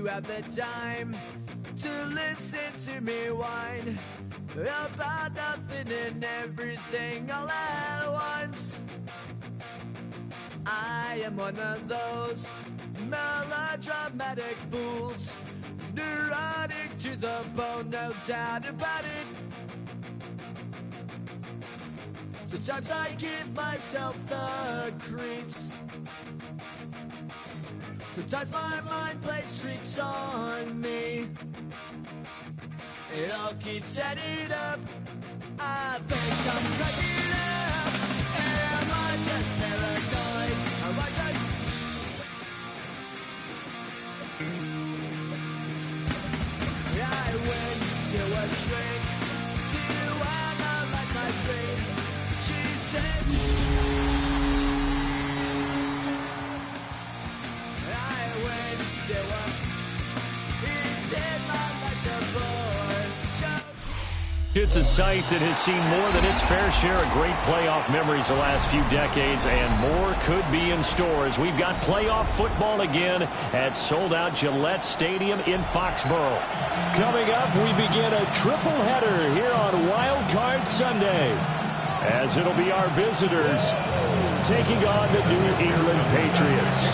you have the time to listen to me whine about nothing and everything all at once. I am one of those melodramatic fools, neurotic to the bone, no doubt about it. Sometimes I give myself the creeps. Sometimes my mind plays tricks on me. It all keeps adding up. I think I'm cracking up. Am I just paranoid? Am I just... I went to a shrink to analyze my dreams. She said I went to a... He said my life's a bore. It's a site that has seen more than its fair share of great playoff memories the last few decades, and more could be in store as we've got playoff football again at sold-out Gillette Stadium in Foxborough. Coming up, we begin a triple header here on Wild Card Sunday, as it'll be our visitors taking on the New England Patriots.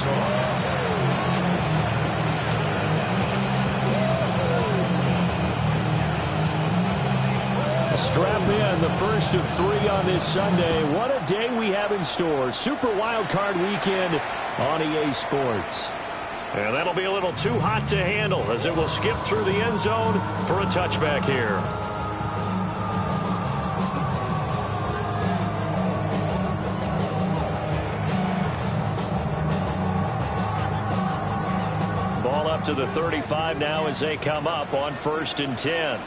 Strap in, the first of three on this Sunday. What a day we have in store. Super Wild Card Weekend on EA Sports. And that'll be a little too hot to handle as it will skip through the end zone for a touchback here. Ball up to the 35 now as they come up on 1st and 10.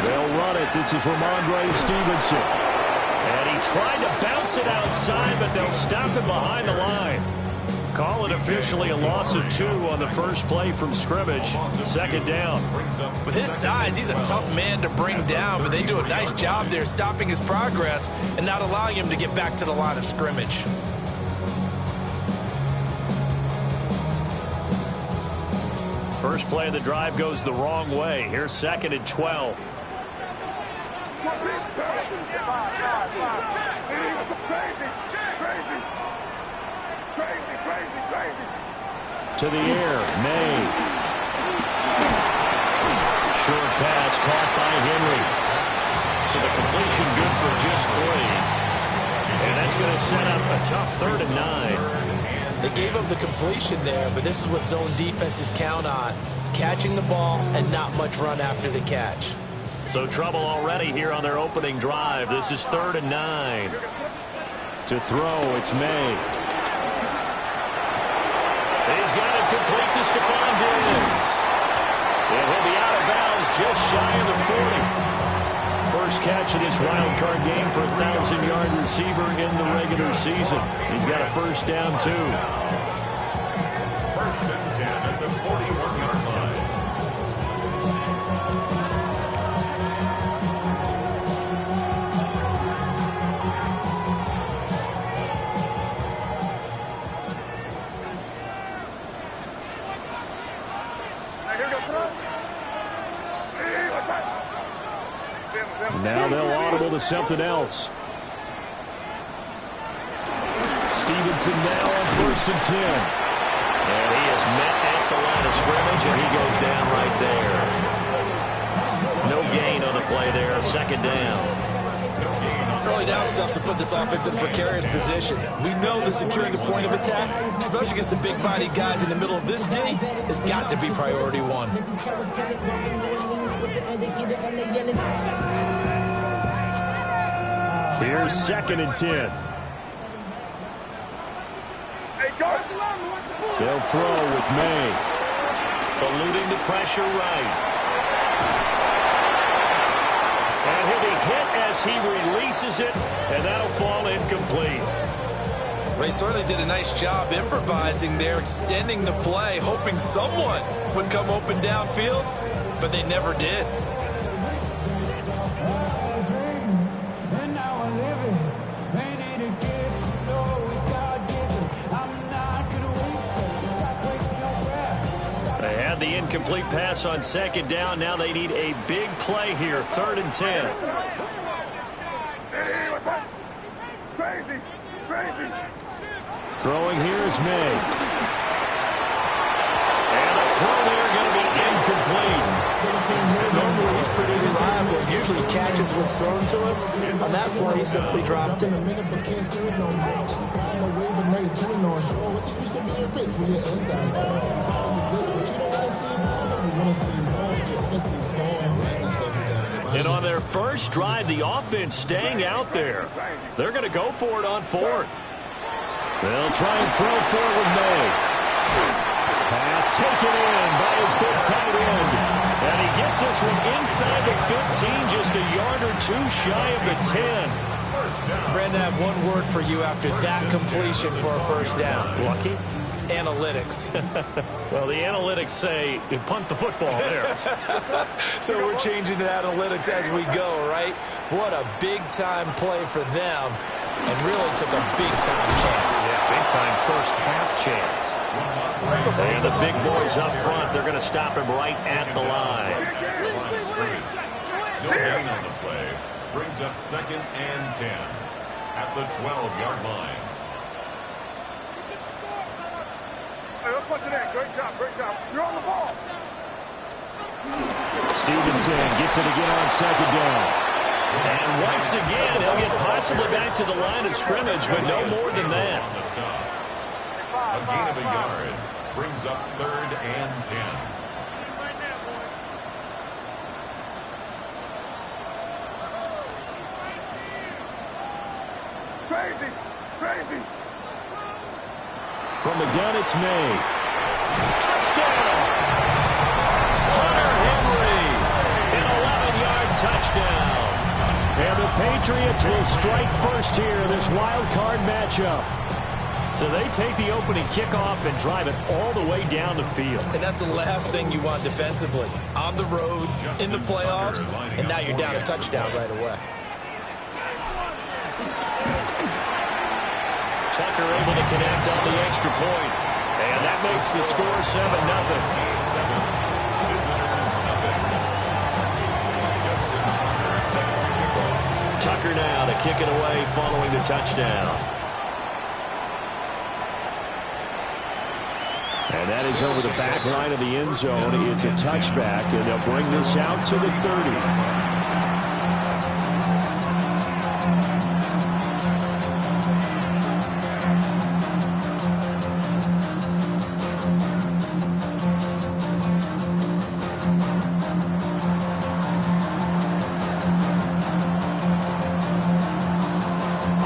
They'll run it. This is Ramondre Stevenson. And he tried to bounce it outside, but they'll stop him behind the line. Call it officially a loss of 2 on the first play from scrimmage. 2nd down. With his size, he's a tough man to bring down, but they do a nice job there stopping his progress and not allowing him to get back to the line of scrimmage. First play of the drive goes the wrong way. Here's 2nd and 12. To the air, May. Short pass caught by Henry. So the completion good for just 3. And that's going to set up a tough 3rd and 9. They gave up the completion there, but this is what zone defenses count on. Catching the ball and not much run after the catch. So trouble already here on their opening drive. This is 3rd and 9. To throw, it's May. He's got it complete to Stephon Diggs. And he'll be out of bounds just shy of the 40. First catch of this wild card game for a 1,000-yard receiver in the regular season. He's got a first down, too. 1st and 10 at the 41-yard line. Now they'll audible to something else. Stevenson now on 1st and 10. And he is met at the line of scrimmage, and he goes down right there. No gain on the play there, 2nd down. Early down stuff's to put this offense in a precarious position. We know that securing the point of attack, especially against the big-bodied guys in the middle of this D, has got to be priority 1. Here's 2nd and 10. They'll throw with May. Eluding the pressure right. And he'll be hit as he releases it, and that'll fall incomplete. They certainly did a nice job improvising there, extending the play, hoping someone would come open downfield, but they never did. And now I live it. incomplete pass on second down. Now they need a big play here. 3rd and 10. Crazy. Throwing here is May. And the throw there going to be incomplete. Normally he's pretty reliable. Usually catches what's thrown to him. On that play, he simply dropped it. And on their first drive, the offense staying out there. They're going to go for it on 4th. They'll try and throw forward with May. Pass taken in by his big tight end. And he gets this one inside the 15, just a yard or two shy of the 10. Brandon, I have one word for you after that completion for a first down. Lucky? Analytics. Well, the analytics say you punt the football there. So we're changing to analytics as we go, right? What a big-time play for them, and really took a big-time chance. Yeah, big-time first half chance. And the big boys up front, they're going to stop him right at the line. No gain on the play. Brings up 2nd and 10 at the 12-yard line. Let's punch it in. Great job. You're on the ball. Stevenson gets it again on second down. And once again, he'll get possibly back to the line of scrimmage, but no more than that. On the stop. A gain of a yard brings up 3rd and 10. Crazy. From the gun, it's May. Touchdown! Hunter Henry, an 11-yard touchdown. And the Patriots will strike first here in this wild card matchup. So they take the opening kickoff and drive it all the way down the field. And that's the last thing you want defensively. On the road, in the playoffs, and now you're down a touchdown right away. Tucker able to connect on the extra point. And that makes the score 7-0. Tucker now to kick it away following the touchdown. And that is over the back line of the end zone. It's a touchback, and they'll bring this out to the 30.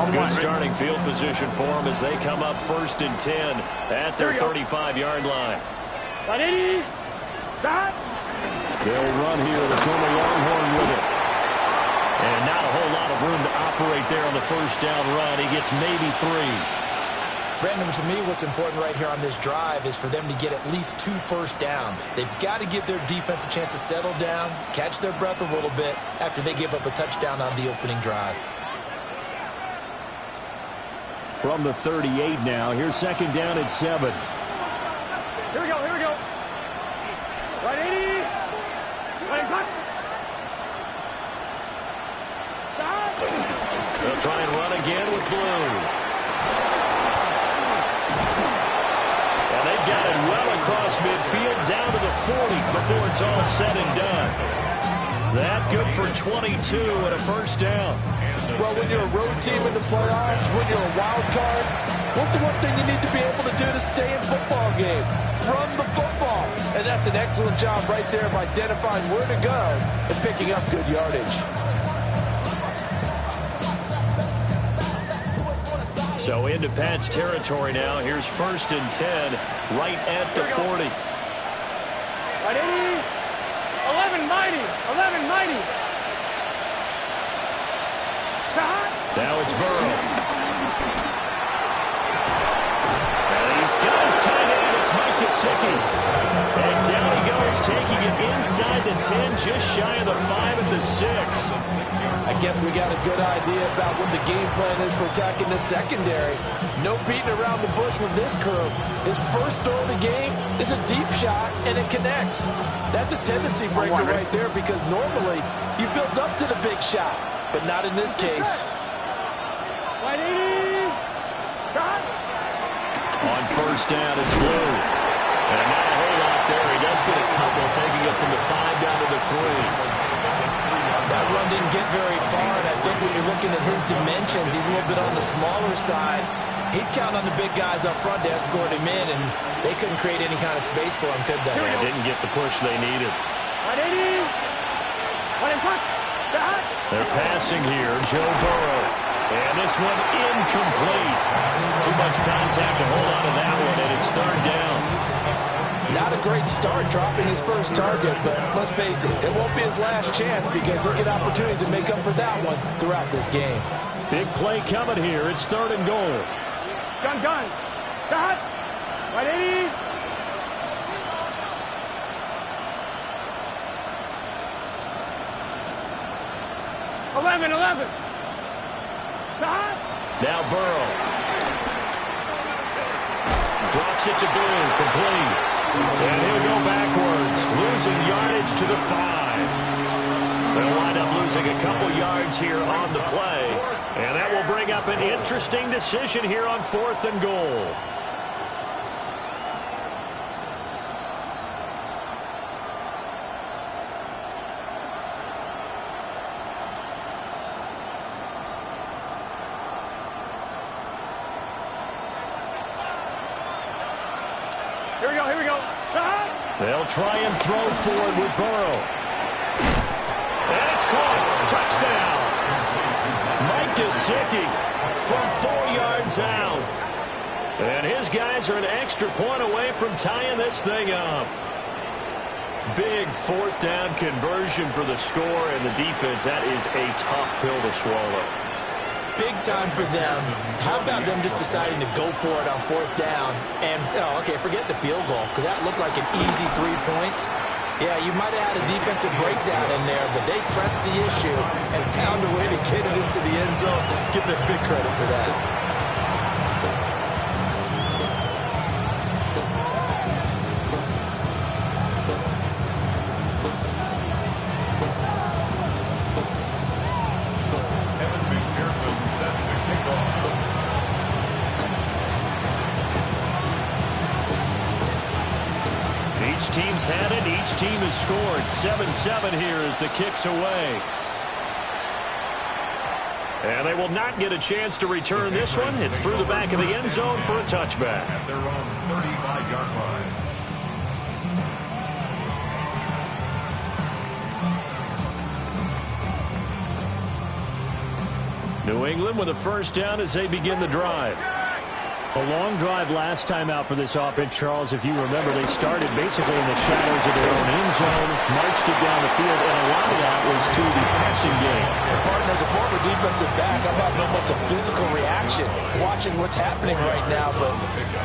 Good starting field position for them as they come up 1st and 10 at their 35-yard line. They'll run here, the former Longhorn with it. And not a whole lot of room to operate there on the first down run. He gets maybe 3. Brandon, to me, what's important right here on this drive is for them to get at least 2 first downs. They've got to give their defense a chance to settle down, catch their breath a little bit after they give up a touchdown on the opening drive. From the 38 now, here's 2nd down at 7. Here we go. Right 80. Right hot. They'll try and run again with Blue. And they've got it well across midfield down to the 40 before it's all said and done. That good for 22 and a first down. Well, when you're a road team in the playoffs, when you're a wild card, what's the one thing you need to be able to do to stay in football games? Run the football. And that's an excellent job right there of identifying where to go and picking up good yardage. So into Pat's territory now. Here's 1st and 10 right at the 40. Right 80. 11 mighty. Now it's Burrow. And he's got his tight end. It's Mike Gesicki. And down he goes Bears taking it inside the 10, just shy of the 5 at the 6. I guess we got a good idea about what the game plan is for attacking the secondary. No beating around the bush with this crew. His first throw of the game is a deep shot, and it connects. That's a tendency breaker right there because normally you build up to the big shot, but not in this case. On first down, it's Blue. And not a whole lot there. He does get a couple, taking it from the 5 down to the 3. That run didn't get very far, and I think when you're looking at his dimensions, he's a little bit on the smaller side. He's counting on the big guys up front to escort him in, and they couldn't create any kind of space for him, could they? They didn't get the push they needed. They're passing here, Joe Burrow. And this one incomplete. Too much contact to hold on to that one, and it's third down. Not a great start dropping his first target, but let's face it, it won't be his last chance because he'll get opportunities to make up for that one throughout this game. Big play coming here. It's third and goal. Gun. Shot. Right 80. Eleven. Shot. Now Burrow. Drops it to Blue. Complete. And he'll go backwards, losing yardage to the 5. They'll wind up losing a couple yards here on the play. And that will bring up an interesting decision here on fourth and goal. Here we go. They'll try and throw forward with Burrow. And it's caught. Touchdown. Mike Gesicki from 4 yards out. And his guys are an extra point away from tying this thing up. Big fourth down conversion for the score, and the defense, that is a tough pill to swallow. Big time for them. How about them just deciding to go for it on fourth down? And, forget the field goal, because that looked like an easy 3 points. Yeah, you might have had a defensive breakdown in there, but they pressed the issue and found a way to get it into the end zone. Give them big credit for that. Team's had it. Each team has scored. 7-7 here as the kick's away. And they will not get a chance to return this one. It's through the back of the end zone for a touchback. At their own 35-yard line. New England with a first down as they begin the drive. A long drive last time out for this offense, Charles. If you remember, they started basically in the shadows of their own end zone, marched it down the field, and a lot of that was through the passing game. Partner, as a former defensive back, I'm having almost a physical reaction watching what's happening right now, but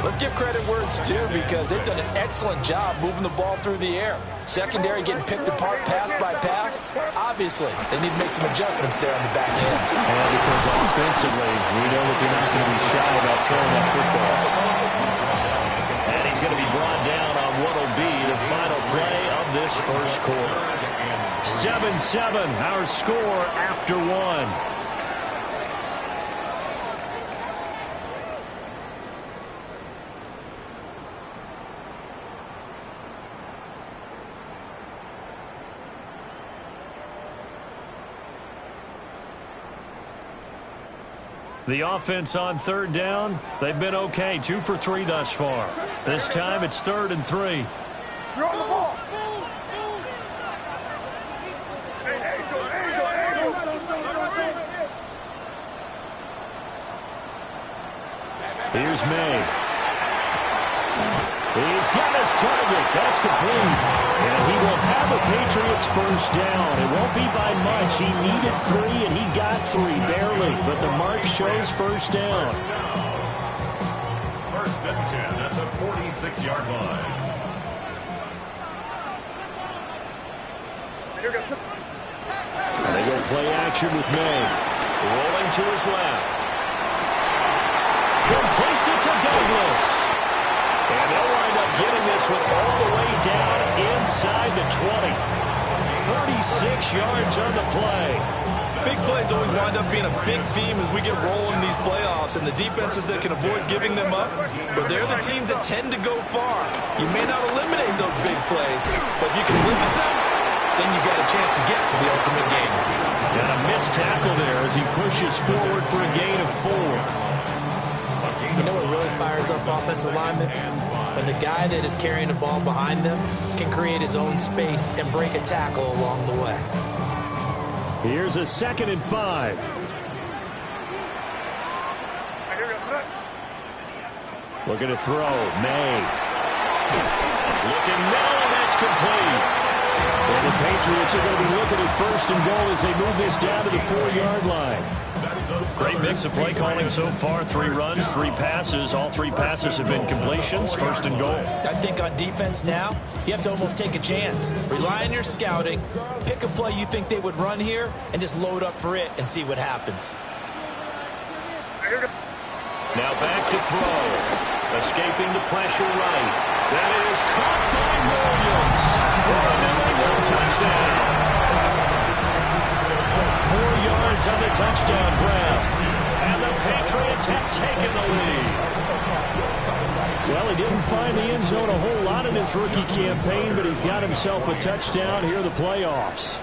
let's give credit where it's due because they've done an excellent job moving the ball through the air. Secondary getting picked apart pass by pass. Obviously, they need to make some adjustments there on the back end. And because offensively, we know that they're not going to be shy about throwing that football. And he's going to be brought down on what will be the final play of this first quarter. 7-7, our score after one. The offense on third down, they've been okay. 2 for 3 thus far. This time it's 3rd and 3. You're on the ball. Here's May. He's got his target. That's complete. And he will have a Patriots first down. It won't be by much. He needed 3, and he got 3, barely. But the mark shows first down. First and 10 at the 46-yard line. And they go play action with May. Rolling to his left. Completes it to Douglas. And they'll wind up getting this one all the way down inside the 20. 36 yards on the play. Big plays always wind up being a big theme as we get rolling in these playoffs, and the defenses that can avoid giving them up, but they're the teams that tend to go far. You may not eliminate those big plays, but if you can limit them, then you got a chance to get to the ultimate game. And a missed tackle there as he pushes forward for a gain of 4. You know what really fires up offensive linemen? When the guy that is carrying the ball behind them can create his own space and break a tackle along the way. Here's a 2nd and 5. Looking to throw. May. Looking middle, and that's complete. And the Patriots are going to be looking at 1st and goal as they move this down to the 4-yard line. Great mix of play calling so far. 3 runs, 3 passes. All 3 passes have been completions. 1st and goal. I think on defense now, you have to almost take a chance. Rely on your scouting. Pick a play you think they would run here and just load up for it and see what happens. Now back to throw. Escaping the pressure right. That is caught by Williams for a New England touchdown. 4 yards on the touchdown grab. And the Patriots have taken the lead. Well, he didn't find the end zone a whole lot in his rookie campaign, but he's got himself a touchdown here in the playoffs.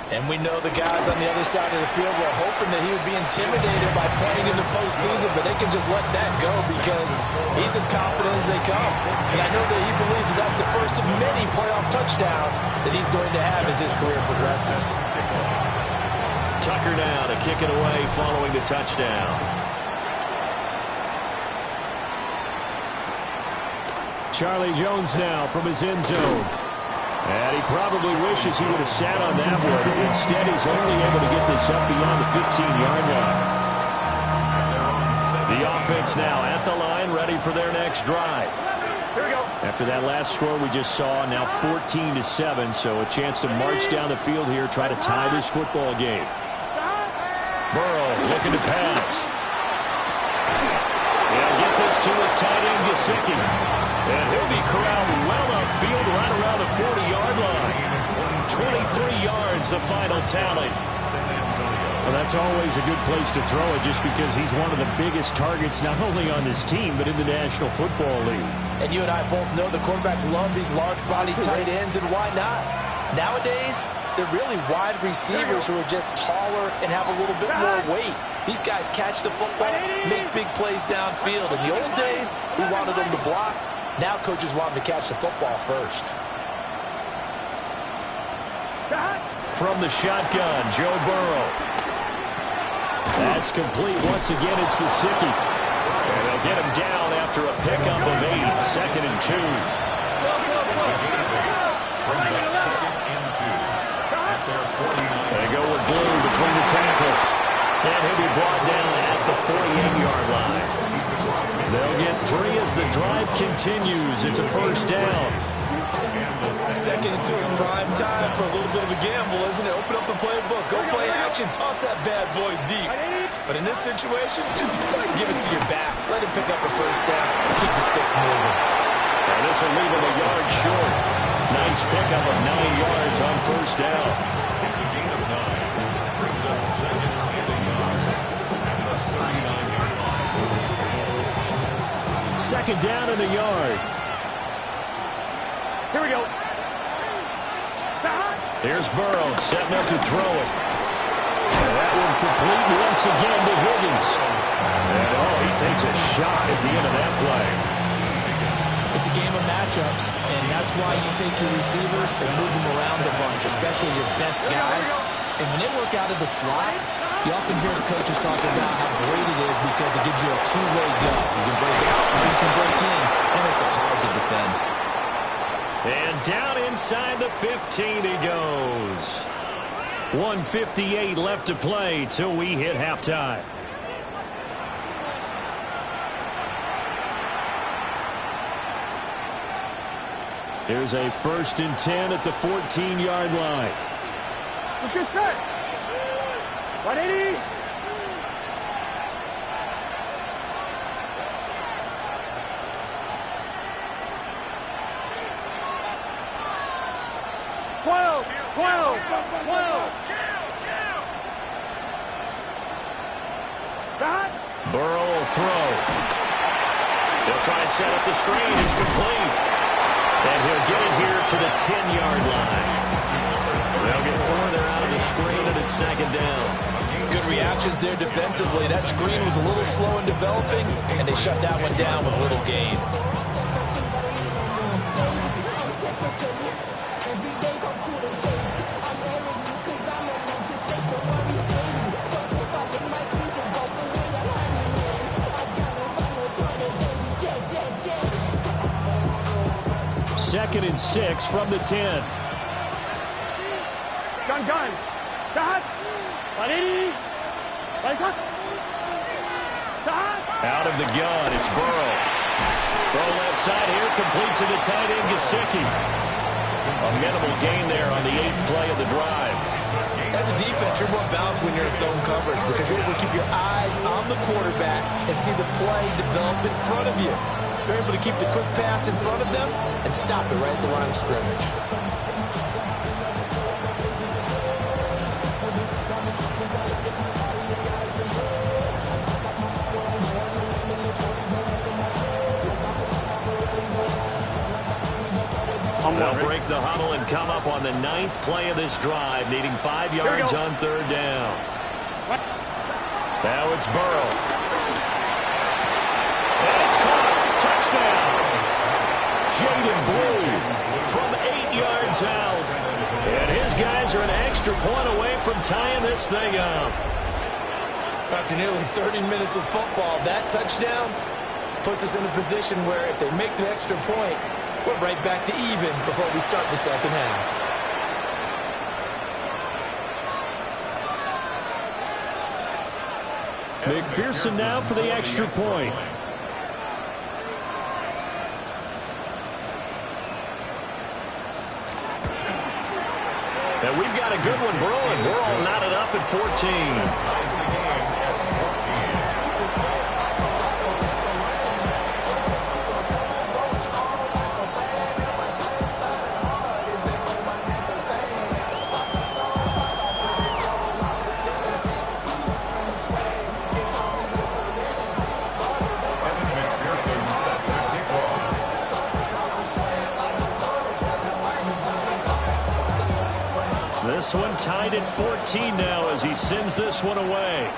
And we know the guys on the other side of the field were hoping that he would be intimidated by playing in the postseason, but they can just let that go because he's as confident as they come. And I know that he believes that that's the first of many playoff touchdowns that he's going to have as his career progresses. Tucker now to kick it away following the touchdown. Charlie Jones now from his end zone. And he probably wishes he would have sat on that one. Instead, he's only able to get this up beyond the 15-yard line. The offense now at the line, ready for their next drive. After that last score we just saw, now 14-7, so a chance to march down the field here, try to tie this football game. Burrow looking to pass. He'll get this to his tight end, Gesicki. And he'll be corralled well upfield right around the 40-yard line. 23 yards, the final tally. Well, that's always a good place to throw it just because he's one of the biggest targets not only on this team but in the National Football League. And you and I both know the quarterbacks love these large-body tight ends, and why not? Nowadays, they're really wide receivers who are just taller and have a little bit more weight. These guys catch the football, make big plays downfield. In the old days, we wanted them to block. Now coaches want them to catch the football first. From the shotgun, Joe Burrow. That's complete. Once again, it's Gesicki. And they'll get him down after a pickup of 8. 2nd and 2. They go with Blue between the tackles. And he'll be brought down at the 48-yard line. They'll get 3 as the drive continues. It's a 1st down. 2nd and 2 is prime time for a little bit of a gamble, isn't it? Open up the playbook, go play action, toss that bad boy deep. But in this situation, go ahead and give it to your back. Let him pick up a 1st down. Keep the sticks moving. And this will leave him a yard short. Nice pickup of 9 yards on 1st down. It's a gain of 9. Brings up 2nd and a yard at the 39-yard line. 2nd down in the yard. Here we go. Here's Burrow setting up to throw it. And that one complete once again to Higgins. And he takes a shot at the end of that play. It's a game of matchups, and that's why you take your receivers and move them around a bunch, especially your best guys. And when they work out of the slot, you often hear the coaches talk about how great it is because it gives you a two-way go. You can break out, or you can break in. That makes it hard to defend. And down inside the 15 he goes. 1:58 left to play till we hit halftime. Here's a 1st and 10 at the 14-yard line. Let's get set. 180. Burrow will throw. They'll try and set up the screen. It's complete. And he'll get it here to the 10-yard line. They'll get further out of the screen, and it's second down. Good reactions there defensively. That screen was a little slow in developing, and they shut that one down with little gain. Second and 6 from the 10. Gun. Cut. 180. Out of the gun, it's Burrow. Throw left side here, complete to the tight end, Gesicki. A minimal gain there on the 8th play of the drive. As a defense, you're more balanced when you're in zone coverage because you're able to keep your eyes on the quarterback and see the play develop in front of you. You're able to keep the quick pass in front of them and stop it right at the line of scrimmage. They'll break the huddle and come up on the 9th play of this drive, needing 5 yards on third down. Now it's Burrow. And it's caught. Touchdown. Jaden Blue from 8 yards out. And his guys are an extra point away from tying this thing up. After nearly 30 minutes of football, that touchdown puts us in a position where if they make the extra point, we're right back to even before we start the second half. McPherson now for the extra point. And we've got a good one brewing. We're all knotted up at 14. This one tied at 14 now as he sends this one away.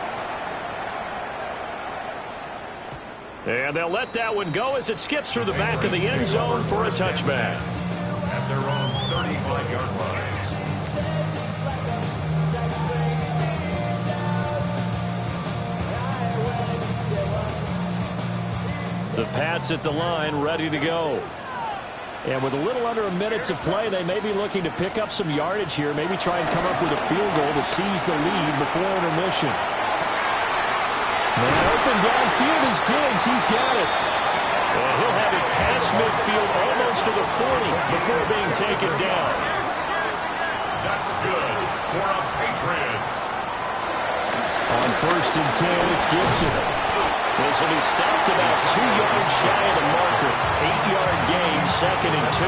And they'll let that one go as it skips through the back of the end zone for a touchback. At their own 35-yard line. The Pats at the line ready to go. And with a little under a minute to play, they may be looking to pick up some yardage here, maybe try and come up with a field goal to seize the lead before intermission. And open downfield is Diggs. He's got it. And he'll have it past midfield almost to the 40 before being taken down. That's good for the Patriots. On 1st and 10, it's Gibson. This will be stopped about 2 yards shy of the marker. 8-yard gain, 2nd and 2.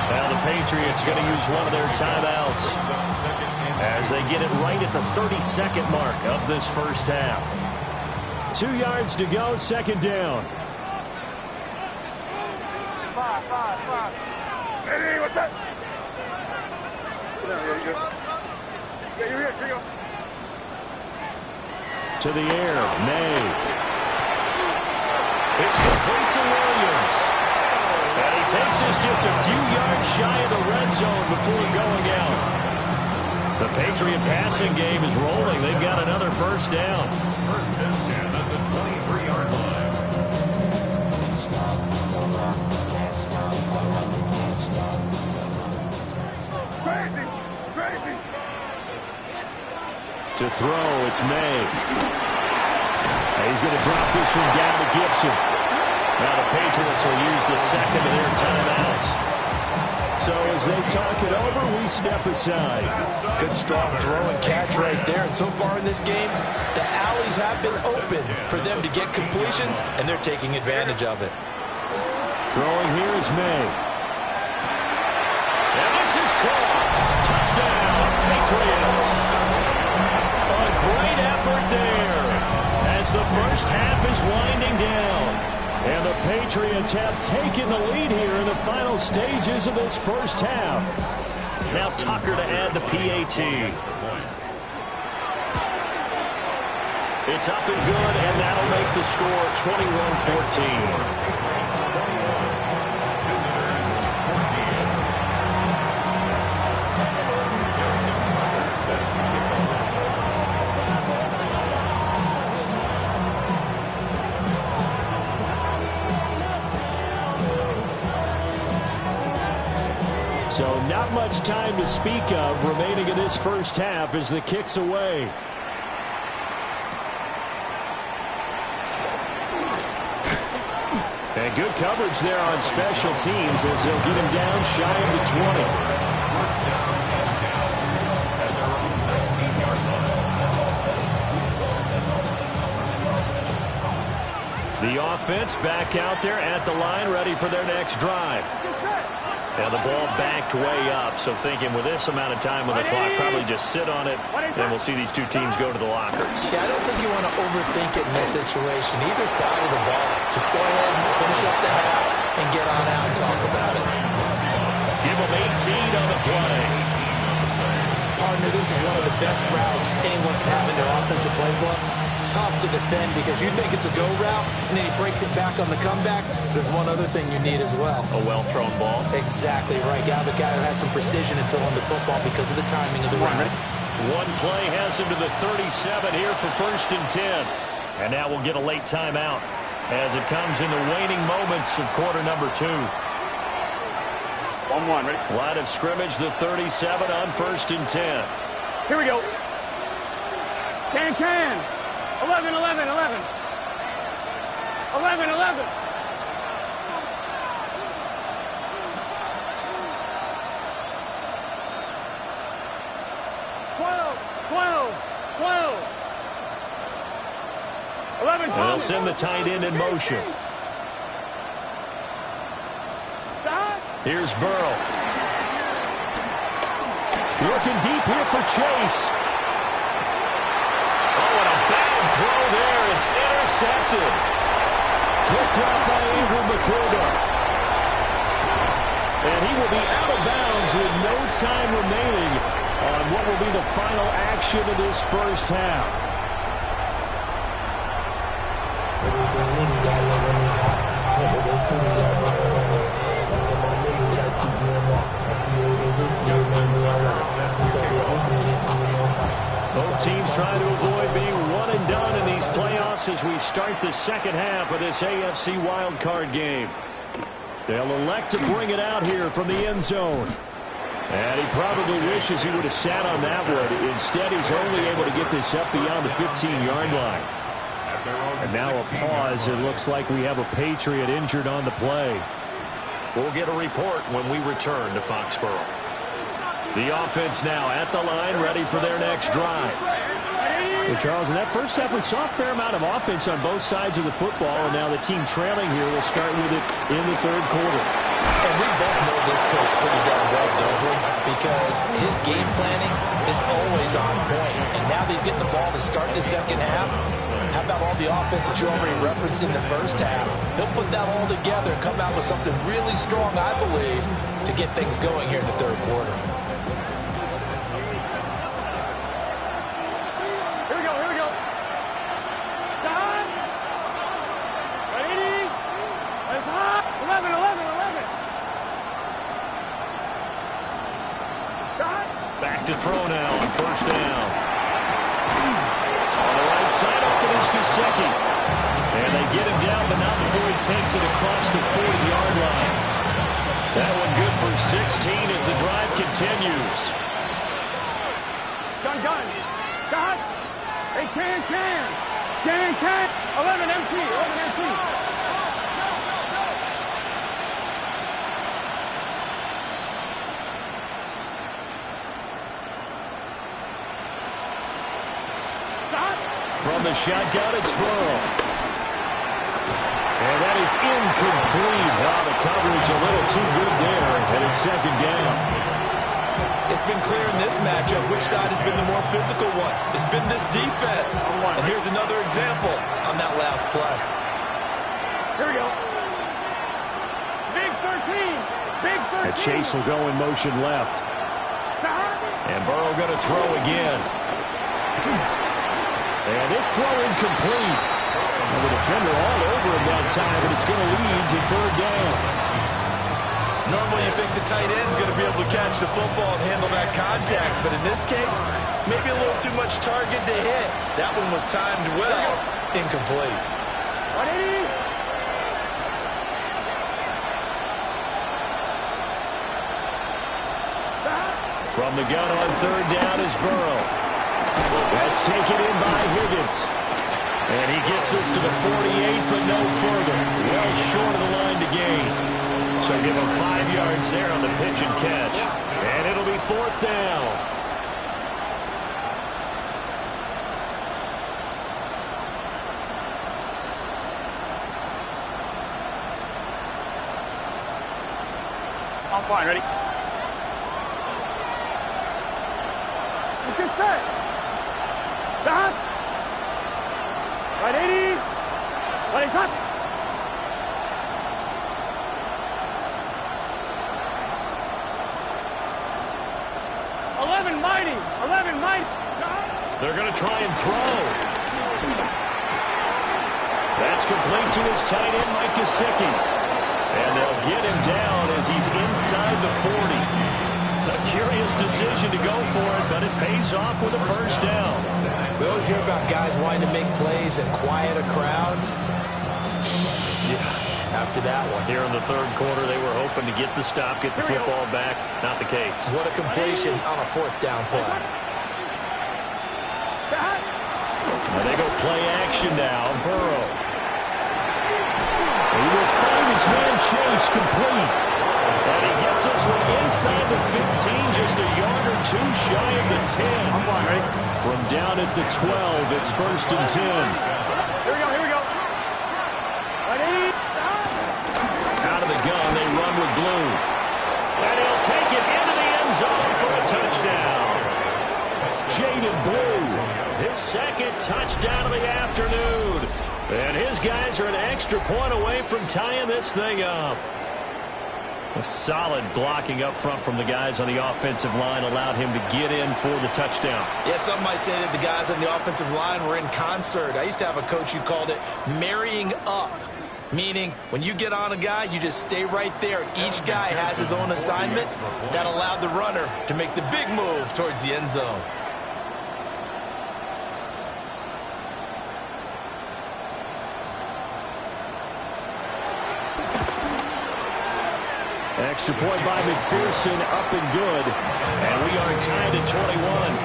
Now the Patriots going to use one of their timeouts as they get it right at the 32nd mark of this first half. 2 yards to go, 2nd down. Five. Eddie, what's up? Yeah, you go. Yeah, you're here. Here you go. To the air, May. It's complete to Williams. And he takes us just a few yards shy of the red zone before going out. The Patriot passing game is rolling. They've got another first down. 1st and 10 at the 23-yard line. Crazy. To throw, it's May. And he's going to drop this one down to Gibson. Now the Patriots will use the 2nd of their timeouts. So So as they talk it over, we step aside. Good strong throw and catch right there. And so far in this game, the alleys have been open for them to get completions, and they're taking advantage of it. Throwing here is May. And this is caught. Touchdown, Patriots. A great effort there as the first half is winding down. And the Patriots have taken the lead here in the final stages of this first half. Now Tucker to add the PAT. It's up and good, and that'll make the score 21-14. So not much time to speak of remaining in this first half as the kick's away. And good coverage there on special teams as they'll get him down shy of the 20. The offense back out there at the line, ready for their next drive. Now the ball backed way up, so thinking with this amount of time on the clock, probably just sit on it, and we'll see these two teams go to the lockers. Yeah, I don't think you want to overthink it in this situation. Either side of the ball, just go ahead and finish up the half and get on out and talk about it. Give them 18 on the play. Partner, this is one of the best routes anyone can have in their offensive playbook. Tough to defend because you think it's a go route, and then he breaks it back on the comeback. There's one other thing you need as well. A well-thrown ball. Exactly right. Got a guy who has some precision in throwing the football because of the timing of the route. One play has him to the 37 here for 1st and 10. And now we'll get a late timeout as it comes in the waning moments of quarter number 2. 1-1, ready? Line of scrimmage, the 37 on 1st and 10. Here we go. Can. 11. 11. 11. They'll send the tight end in motion. Stop. Here's Burrow. Working deep here for Chase. Oh, and a bad throw there. It's intercepted. Picked up by Andrew McCluger. And he will be out of bounds with no time remaining on what will be the final action of this first half. Both teams trying to avoid being one and done in these playoffs as we start the second half of this AFC wildcard game. They'll elect to bring it out here from the end zone. And he probably wishes he would have sat on that one. Instead, he's only able to get this up beyond the 15-yard line. And now a pause. It looks like we have a Patriot injured on the play. We'll get a report when we return to Foxborough. The offense now at the line, ready for their next drive. Well, Charles, in that first half, we saw a fair amount of offense on both sides of the football, and now the team trailing here will start with it in the third quarter. And we both know this coach pretty darn well, don't we? Because his game planning is always on point. And now that he's getting the ball to start the second half, how about all the offense that you already referenced in the first half? He'll put that all together and come out with something really strong, I believe, to get things going here in the third quarter. Back to throw now on first down. On the right side, open is Gesicki. And they get him down, but not before he takes it across the 40-yard line. That one good for 16 as the drive continues. Gun. Got. Hey, can. 11 MT. 11 MT. From the shotgun, it's Burrow. And that is incomplete. Wow, the coverage a little too good there, and it's second down. It's been clear in this matchup which side has been the more physical one. It's been this defense. And here's another example on that last play. Here we go. Big 13. Big 13. And Chase will go in motion left. And Burrow going to throw again. And this throw incomplete. And the defender all over him that time, but it's going to lead to third down. Normally you think the tight end's going to be able to catch the football and handle that contact, but in this case, maybe a little too much target to hit. That one was timed well, incomplete. From the gun on third down is Burrow. That's taken in by Higgins. And he gets us to the 48, but no further. Well short of the line to gain. So give him 5 yards there on the pitch and catch. And it'll be fourth down. I'm fine, ready? Let's get set. Stop. Right 80. Right, stop. They're going to try and throw. That's complete to his tight end, Mike Gesicki. And they'll get him down as he's inside the 40. A curious decision to go for it, but it pays off with a first down. We always hear about guys wanting to make plays that quiet a crowd. Yeah, after that one. Here in the third quarter, they were hoping to get the stop, get the football back. Not the case. What a completion on a fourth down play. Now they go play action now. Burrow. He will find his man Chase complete. And he gets this one inside the 15, just a yard or two shy of the 10. From down at the 12, it's first and 10. Here we go. Out of the gun, they run with Blue. And he'll take it into the end zone for a touchdown. Jaden Blue, his second touchdown of the afternoon. And his guys are an extra point away from tying this thing up. A solid blocking up front from the guys on the offensive line allowed him to get in for the touchdown. Yeah, some might say that the guys on the offensive line were in concert. I used to have a coach who called it marrying up, meaning when you get on a guy, you just stay right there. Each guy has his own assignment. That allowed the runner to make the big move towards the end zone. Extra point by McPherson, up and good. And we are tied at 21.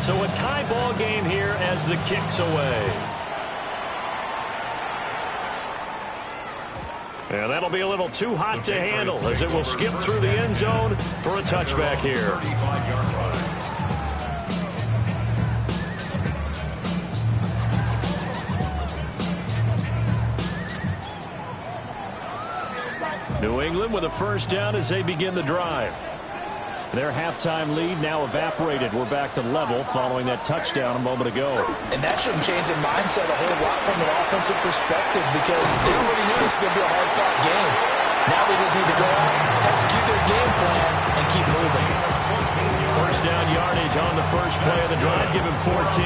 So a tie ball game here as the kick's away. And that'll be a little too hot to handle as it will skip through the end zone for a touchback here. New England with a first down as they begin the drive. Their halftime lead now evaporated. We're back to level following that touchdown a moment ago. And that shouldn't change their mindset a whole lot from an offensive perspective because they already knew this was going to be a hard-fought game. Now they just need to go out, execute their game plan, and keep moving. First down yardage on the first play of the drive. Give him 14.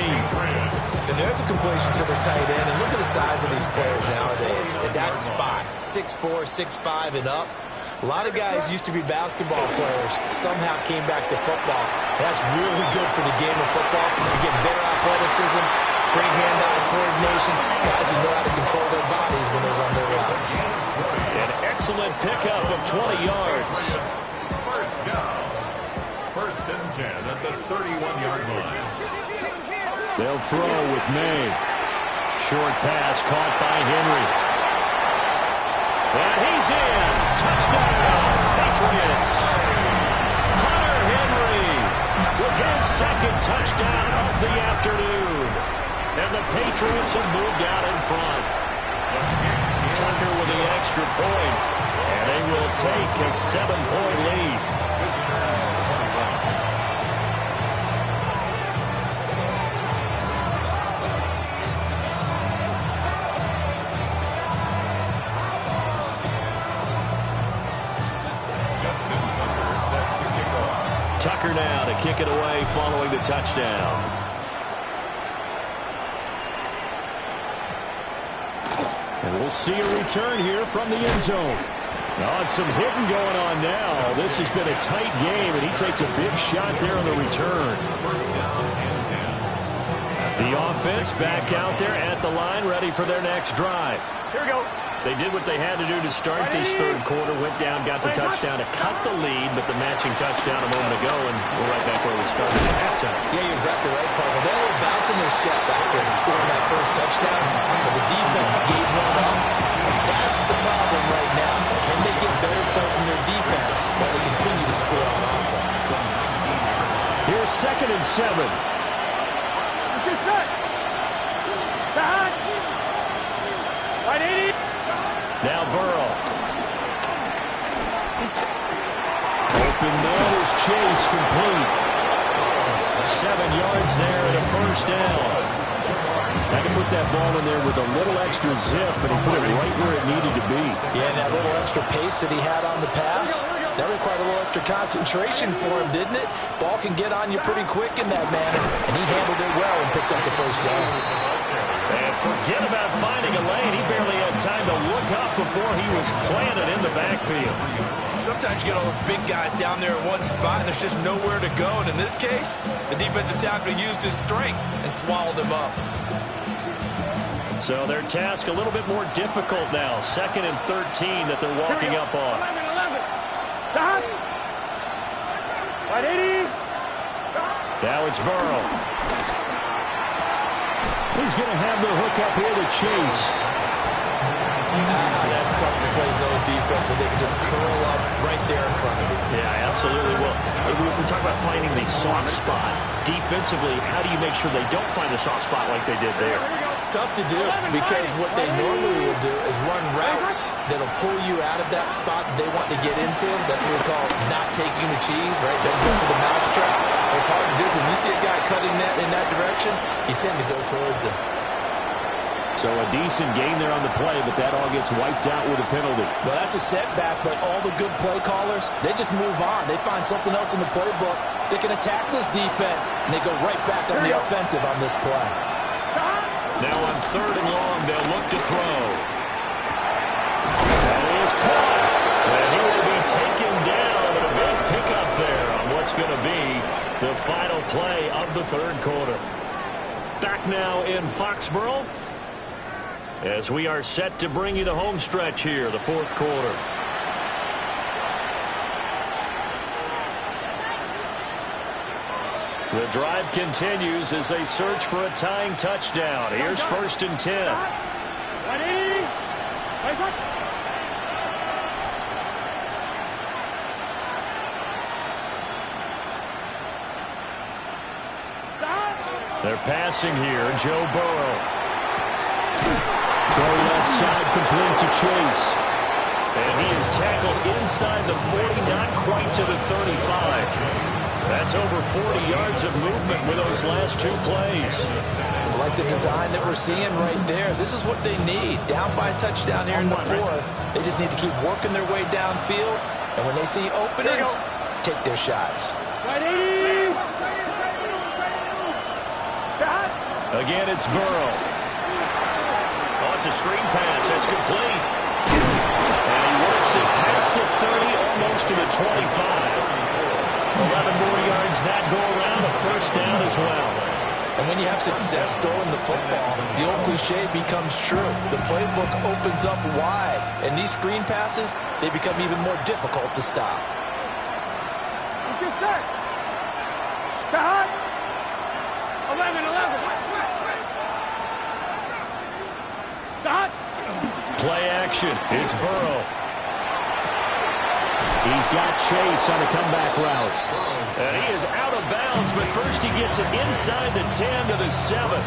And there's a completion to the tight end. And look at the size of these players nowadays. At that spot, 6'4", 6'5", and up. A lot of guys used to be basketball players, somehow came back to football. That's really good for the game of football. You get better athleticism, great hand-eye coordination, guys who know how to control their bodies when they run their routes. An excellent pickup of 20 yards. First down. First and 10 at the 31-yard line. They'll throw with May. short pass caught by Henry. And he's in. Touchdown, Patriots. Hunter Henry with his second touchdown of the afternoon. And the Patriots have moved out in front. Tucker with the extra point. And they will take a 7-point lead. Tucker now to kick it away following the touchdown. And we'll see a return here from the end zone. Oh, some hitting going on now. This has been a tight game, and he takes a big shot there on the return. The offense back out there at the line, ready for their next drive. Here we go. They did what they had to do to start this third quarter, went down, got the touchdown to cut the lead, but the matching touchdown a moment ago, and we're right back where we started at halftime. Yeah, you're exactly right, partner. They're a little bounce in their step after scoring that first touchdown, but the defense gave one up, and that's the problem right now. Can they get better play from their defense while they continue to score on offense? Here's 2nd and 7. Get set. Back. Right 80. Now Burrow. Open man is Chase, complete. 7 yards there and a first down. Had to put that ball in there with a little extra zip, but he put it right where it needed to be. Yeah, and that little extra pace that he had on the pass, that required a little extra concentration for him, didn't it? Ball can get on you pretty quick in that manner, and he handled it well and picked up the first down. And forget about finding a lane. He barely had time to look up before he was planted in the backfield. Sometimes you get all those big guys down there in one spot, and there's just nowhere to go. And in this case, the defensive tackle used his strength and swallowed him up. So their task a little bit more difficult now. 2nd and 13 that they're walking up on. 11. Right 80. Now it's Burrow. He's going to have the hook up here to Chase. That's tough to play zone defense when they can just curl up right there in front of you. Yeah, absolutely. Well, we're talking about finding the soft spot. Defensively, how do you make sure they don't find a soft spot like they did there? Tough to do, because what they normally will do is run routes that'll pull you out of that spot that they want to get into. That's what we call not taking the cheese, right? Don't go for the mousetrap. It's hard to do because when you see a guy cutting that in that direction, you tend to go towards him. So a decent game there on the play, but that all gets wiped out with a penalty. Well, that's a setback, but all the good play callers, they just move on. They find something else in the playbook. They can attack this defense, and they go right back on the offensive on this play. Now on 3rd and long, they'll look to throw. That is caught. And he will be taken down, and a big pickup there on what's going to be the final play of the third quarter. Back now in Foxborough, as we are set to bring you the home stretch here, the fourth quarter. The drive continues as they search for a tying touchdown. Here's 1st and 10. They're passing here. Joe Burrow. Throw left side complete to Chase. And he is tackled inside the 40, not quite to the 35. That's over 40 yards of movement with those last 2 plays. I like the design that we're seeing right there. This is what they need. Down by a touchdown here in the 4th. They just need to keep working their way downfield. And when they see openings, take their shots. Again, it's Burrow. Oh, it's a screen pass. That's complete. And he works it past the 30, almost to the 25. 11 more yards that go around, a first down as well. And when you have success throwing the football, the old cliche becomes true. The playbook opens up wide, and these screen passes, they become even more difficult to stop. Get set. 11. play action. It's Burrow. He's got Chase on a comeback route. And he is out of bounds, but first he gets it inside the 10 to the 7.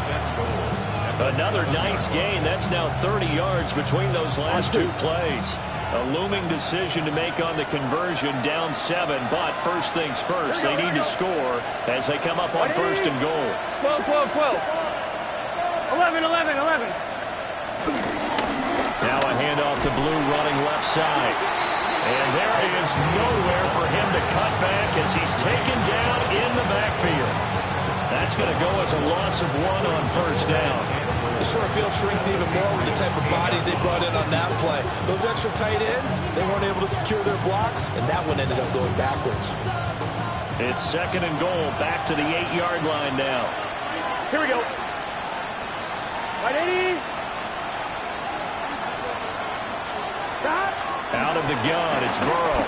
Another nice gain. That's now 30 yards between those last two plays. A looming decision to make on the conversion, down 7, but first things first, they need to score as they come up on first and goal. 12, 12, 12. 11, 11, 11. Now a handoff to Blue running left side. And there is nowhere for him to cut back as he's taken down in the backfield. That's going to go as a loss of 1 on first down. The short field shrinks even more with the type of bodies they brought in on that play. Those extra tight ends, they weren't able to secure their blocks, and that one ended up going backwards. It's second and goal, back to the 8-yard line now. Here we go. Right, 80. Stop. Out of the gun, it's Burrow.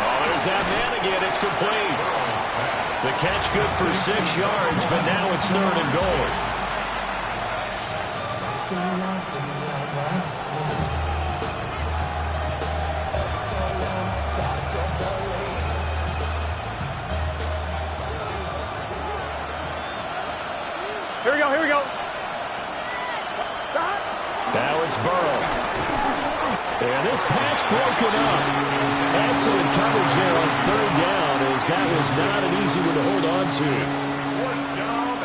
Oh, there's that man again. It's complete. The catch good for 6 yards, but now it's third and goal. Here we go, here we go. Now it's Burrow. And this pass broken up. Excellent coverage there on third down, as that was not an easy one to hold on to.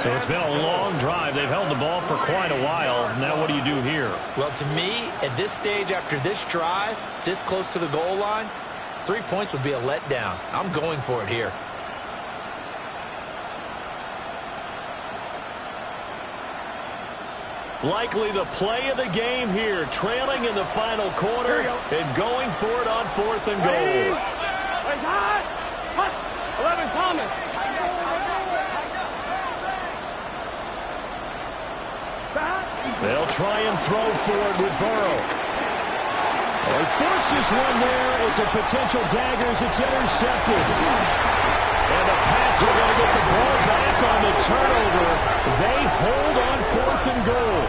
So it's been a long drive. They've held the ball for quite a while. Now what do you do here? Well, to me, at this stage after this drive, this close to the goal line, 3 points would be a letdown. I'm going for it here. Likely the play of the game here, trailing in the final quarter and going for it on fourth and goal. 11, Thomas. They'll try and throw for it with Burrow. He forces one there. It's a potential dagger as it's intercepted. And the Pats are going to get the ball back on the turnover. They hold on fourth and goal.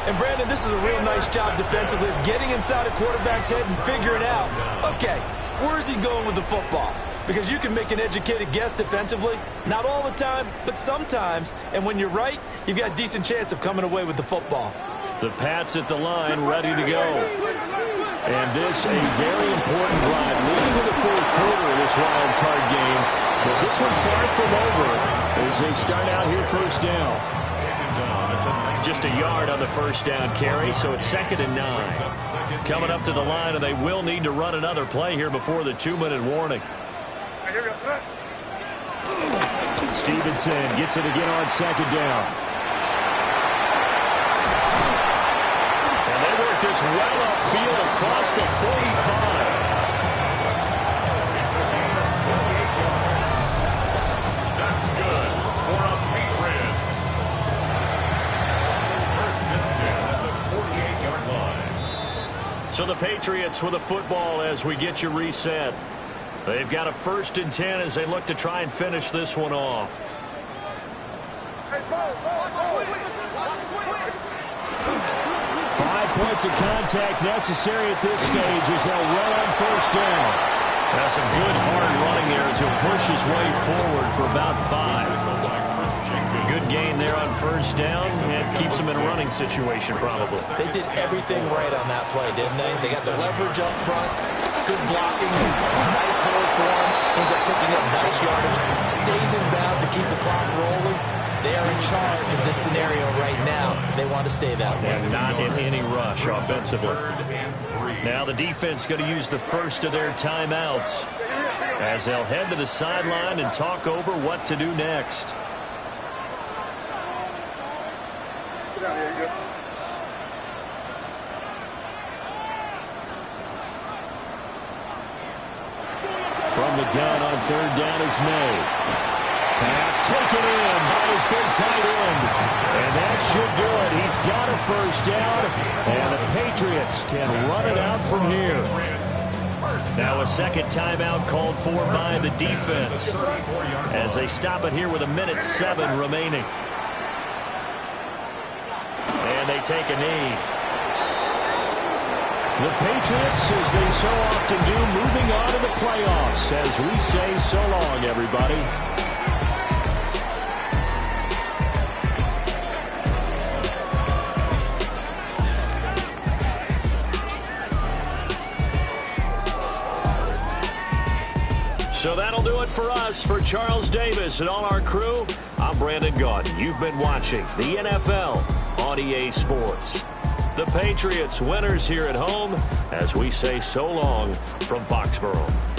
And, Brandon, this is a real nice job defensively of getting inside a quarterback's head and figuring out, okay, where is he going with the football? Because you can make an educated guess defensively. Not all the time, but sometimes. And when you're right, you've got a decent chance of coming away with the football. The Pats at the line, ready to go. And this a very important drive, leading in the fourth quarter of this wild card game. But this one far from over as they start out here first down. Just a yard on the first down carry, so it's 2nd and 9. Coming up to the line, and they will need to run another play here before the 2-minute warning. Stevenson gets it again on 2nd down. And they work this well upfield across the 45. That's good for a Patriots. First and 10 at the 48-yard line. So the Patriots with a football as we get you reset. They've got a 1st and 10 as they look to try and finish this one off. 5 points of contact necessary at this stage as they'll run on first down. That's some good hard running there as he'll push his way forward for about 5. Good gain there on first down and keeps him in a running situation probably. They did everything right on that play, didn't they? They got the leverage up front, good blocking, nice hold for him, ends up picking up nice yardage, stays in bounds to keep the clock rolling. They are in charge of this scenario right now. They want to stay that way. And not in any rush offensively. Now the defense going to use the first of their timeouts as they'll head to the sideline and talk over what to do next. From the gun on third down is May. Pass taken in by his big tight end. And that should do it. He's got a first down. And the Patriots can run it out from here. Now a second timeout called for by the defense as they stop it here with 1:07 remaining. And they take a knee. The Patriots, as they so often do, moving on to the playoffs as we say so long, everybody. So that'll do it for us. For Charles Davis and all our crew, I'm Brandon Gaudin. You've been watching the NFL on EA Sports. The Patriots winners here at home as we say so long from Foxborough.